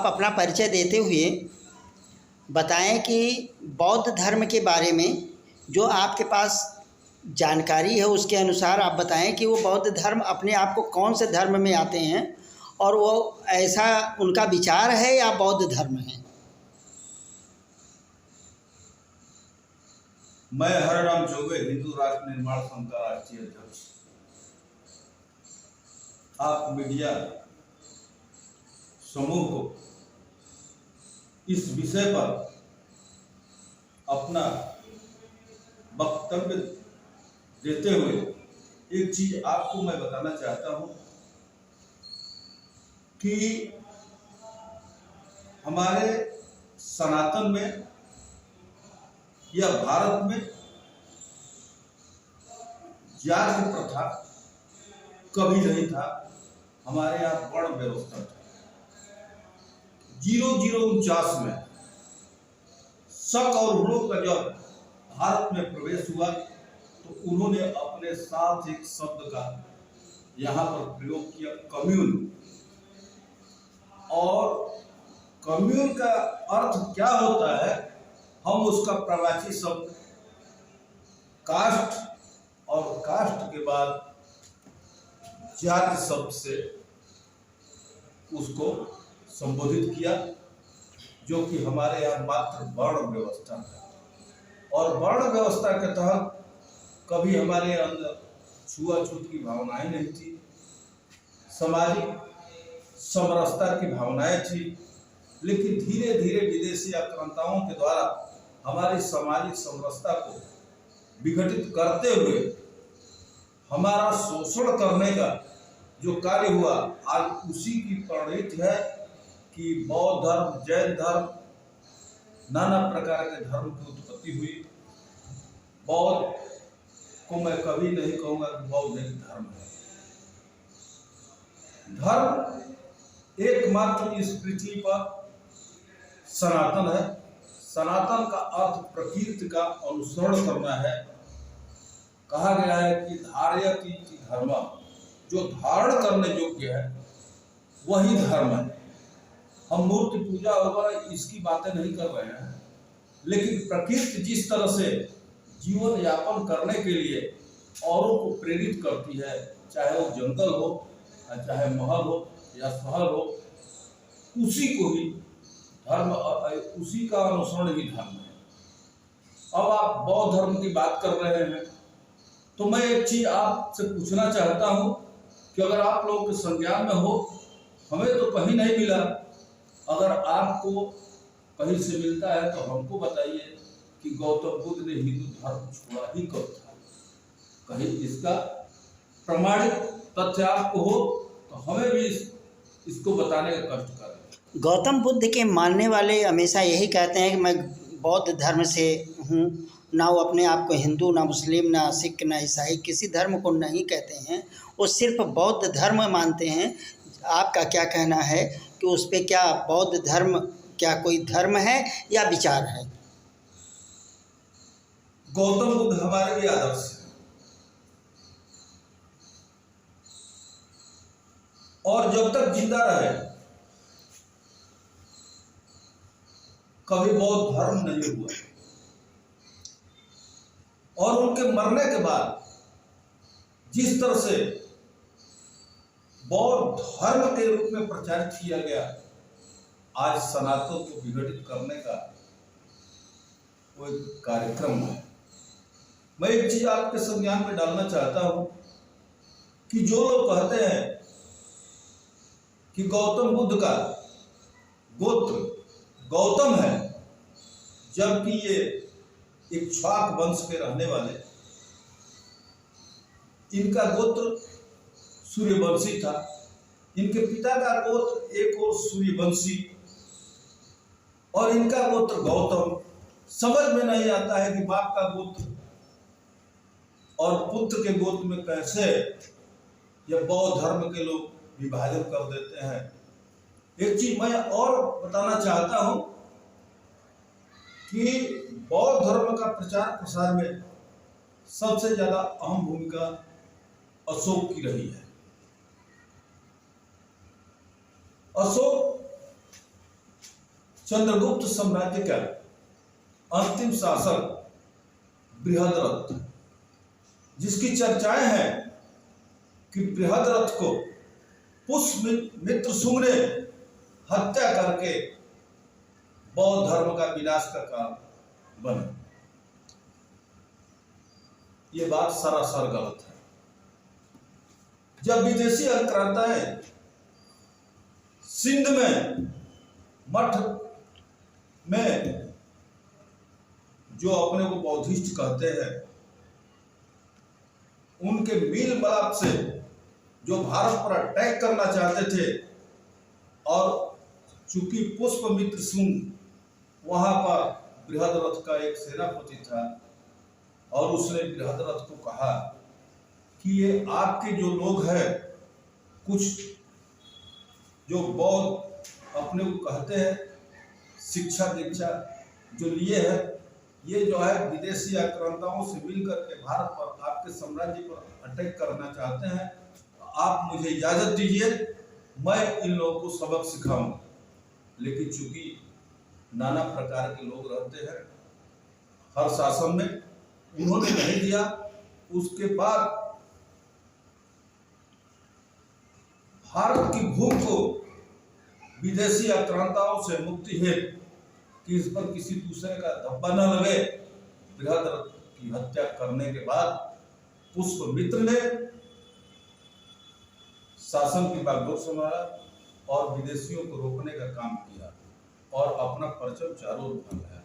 आप अपना परिचय देते हुए बताएं कि बौद्ध धर्म के बारे में जो आपके पास जानकारी है उसके अनुसार आप बताएं कि वो बौद्ध धर्म अपने आप को कौन से धर्म में आते हैं और वो ऐसा उनका विचार है या बौद्ध धर्म है। मैं हरराम चौबे, हिंदू राष्ट्र निर्माण संघ का राष्ट्रीय अध्यक्ष। आप मीडिया समूह को इस विषय पर अपना वक्तव्य देते हुए एक चीज आपको मैं बताना चाहता हूं कि हमारे सनातन में या भारत में जाति प्रथा कभी नहीं था। हमारे यहाँ वर्ण व्यवस्था था। 0049 में शक और हुणों का जब भारत में प्रवेश हुआ तो उन्होंने अपने साथ एक शब्द का यहाँ पर प्रयोग किया, कम्यून। और कम्यून का अर्थ क्या होता है, हम उसका प्रवाची शब्द कास्ट और कास्ट के बाद जाति शब्द से उसको संबोधित किया, जो कि हमारे यहाँ मात्र वर्ण व्यवस्था है। और वर्ण व्यवस्था के तहत कभी हमारे अंदर छुआछूत की भावनाएं नहीं थी, सामाजिक समरसता की भावनाएं थी। लेकिन धीरे धीरे विदेशी आक्रांताओं के द्वारा हमारी सामाजिक समरसता को विघटित करते हुए हमारा शोषण करने का जो कार्य हुआ, आज उसी की परिणति है कि बौद्ध धर्म, जैन धर्म, नाना प्रकार के धर्म की उत्पत्ति हुई। बौद्ध को मैं कभी नहीं कहूंगा कि बौद्ध एक धर्म है। धर्म एकमात्र इस पृथ्वी पर सनातन है। सनातन का अर्थ प्रकृति का अनुसरण करना है। कहा गया है कि धारयति धर्म, जो धारण करने योग्य है वही धर्म है। हम मूर्ति पूजा वगैरह इसकी बातें नहीं कर रहे हैं, लेकिन प्रकृति जिस तरह से जीवन यापन करने के लिए औरों को प्रेरित करती है, चाहे वो जंगल हो, चाहे महल हो या शहर हो, उसी को ही धर्म, उसी का अनुसरण ही धर्म है। अब आप बौद्ध धर्म की बात कर रहे हैं तो मैं एक चीज आपसे पूछना चाहता हूं कि अगर आप लोगों के संज्ञान में हो, हमें तो कहीं नहीं मिला, अगर आपको कहीं से मिलता है तो हमको बताइए कि गौतम बुद्ध ने हिंदू धर्म छोड़ा ही कब था। कहीं इसका प्रमाणित तथ्य आपको हो तो हमें भी इसको बताने का कष्ट करें। गौतम बुद्ध के मानने वाले हमेशा यही कहते हैं कि मैं बौद्ध धर्म से हूँ, ना वो अपने आप को हिंदू, ना मुस्लिम, ना सिख, ना ईसाई, किसी धर्म को नहीं कहते हैं, वो सिर्फ बौद्ध धर्म मानते हैं। आपका क्या कहना है कि उस पे क्या बौद्ध धर्म क्या कोई धर्म है या विचार है? गौतम बुद्ध हमारे लिए आदर्श है और जब तक जिंदा रहे कभी बौद्ध धर्म नहीं हुआ। और उनके मरने के बाद जिस तरह से बौद्ध धर्म के रूप में प्रचारित किया गया, आज सनातन को विघटित करने का वो एक कार्यक्रम है। मैं एक चीज आपके संज्ञान में डालना चाहता हूं कि जो लोग कहते हैं कि गौतम बुद्ध का गोत्र गौतम है, जबकि ये इक्ष्वाक वंश के रहने वाले, इनका गोत्र सूर्यवंशी था। इनके पिता का गोत्र एक और सूर्यवंशी और इनका गोत्र गौतम। समझ में नहीं आता है कि बाप का गोत्र और पुत्र के गोत्र में कैसे यह बौद्ध धर्म के लोग विभाजन कर देते हैं। एक चीज मैं और बताना चाहता हूं कि बौद्ध धर्म का प्रचार प्रसार में सबसे ज्यादा अहम भूमिका अशोक की रही है। अशोक चंद्रगुप्त साम्राज्य का अंतिम शासक बृहद्रथ, जिसकी चर्चाएं हैं कि बृहद्रथ को पुष्यमित्र शुंग ने हत्या करके बौद्ध धर्म का विनाश का कारण बना। ये बात सरासर गलत है। जब विदेशी आक्रांताएं सिंध में मठ में जो अपने को बौद्धिस्ट कहते हैं, उनके मील मिलाप से जो भारत पर अटैक करना चाहते थे, और चूंकि पुष्यमित्र शुंग वहां पर बृहद्रथ का एक सेनापति था, और उसने बृहद्रथ को कहा कि ये आपके जो लोग हैं, कुछ जो बौद्ध अपने को कहते हैं, शिक्षा दीक्षा जो लिए है, ये जो है विदेशी आक्रांताओं से मिलकर के भारत पर, आपके साम्राज्य पर अटैक करना चाहते हैं। आप मुझे इजाजत दीजिए, मैं इन लोगों को सबक सिखाऊंगा। लेकिन चूंकि नाना प्रकार के लोग रहते हैं हर शासन में, उन्होंने नहीं दिया। उसके बाद भारत की भूमि को विदेशी आक्रांताओं से मुक्ति है कि इस पर किसी दूसरे का धब्बा न लगे, बृहद्रथ की हत्या करने के बाद पुष्यमित्र ने शासन की बागडोर संभाला और विदेशियों को रोकने का काम किया और अपना परचम चारों ओर फैलाया।